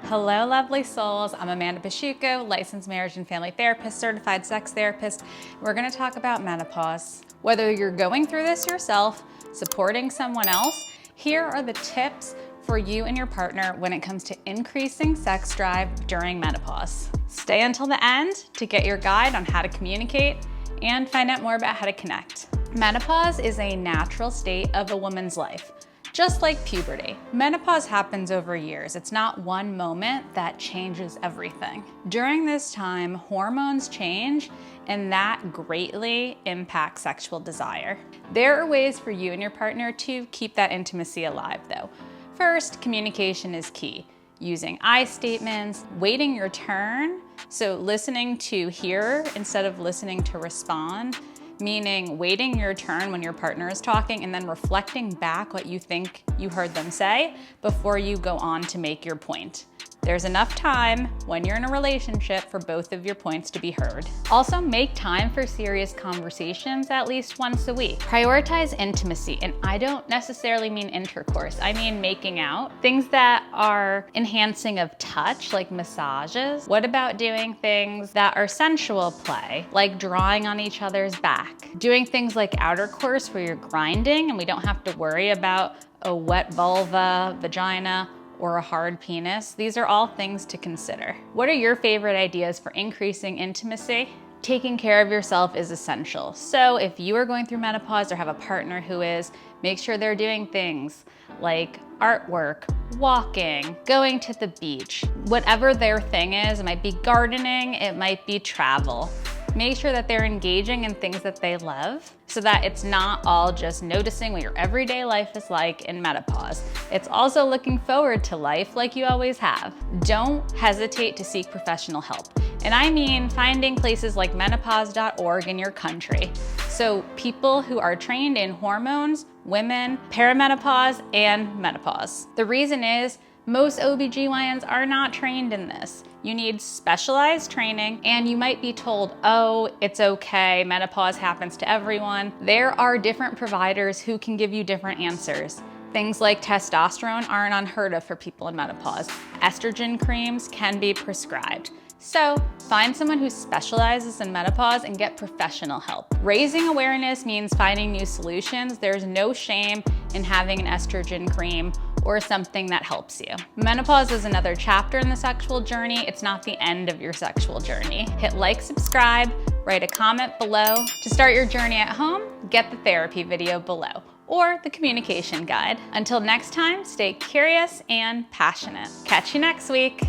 Hello, lovely souls. I'm Amanda Pasciucco, licensed marriage and family therapist, certified sex therapist. We're gonna talk about menopause. Whether you're going through this yourself, supporting someone else, here are the tips for you and your partner when it comes to increasing sex drive during menopause. Stay until the end to get your guide on how to communicate and find out more about how to connect. Menopause is a natural state of a woman's life. Just like puberty, menopause happens over years. It's not one moment that changes everything. During this time, hormones change, and that greatly impacts sexual desire. There are ways for you and your partner to keep that intimacy alive, though. First, communication is key. Using I statements, waiting your turn, so listening to hear instead of listening to respond, meaning waiting your turn when your partner is talking and then reflecting back what you think you heard them say before you go on to make your point. There's enough time when you're in a relationship for both of your points to be heard. Also, make time for serious conversations at least once a week. Prioritize intimacy, and I don't necessarily mean intercourse. I mean making out. Things that are enhancing of touch, like massages. What about doing things that are sensual play, like drawing on each other's back? Doing things like outer course where you're grinding and we don't have to worry about a wet vulva, vagina, or a hard penis. These are all things to consider. What are your favorite ideas for increasing intimacy? Taking care of yourself is essential. So if you are going through menopause or have a partner who is, make sure they're doing things like artwork, walking, going to the beach, whatever their thing is. It might be gardening, it might be travel. Make sure that they're engaging in things that they love so that it's not all just noticing what your everyday life is like in menopause. It's also looking forward to life like you always have. Don't hesitate to seek professional help. And I mean finding places like menopause.org in your country. So people who are trained in hormones, women, perimenopause, and menopause. The reason is most OBGYNs are not trained in this. You need specialized training, and you might be told, oh, it's okay, menopause happens to everyone. There are different providers who can give you different answers. Things like testosterone aren't unheard of for people in menopause. Estrogen creams can be prescribed. So find someone who specializes in menopause and get professional help. Raising awareness means finding new solutions. There's no shame in having an estrogen cream or something that helps you. Menopause is another chapter in the sexual journey. It's not the end of your sexual journey. Hit like, subscribe, write a comment below. To start your journey at home, get the therapy video below or the communication guide. Until next time, stay curious and passionate. Catch you next week.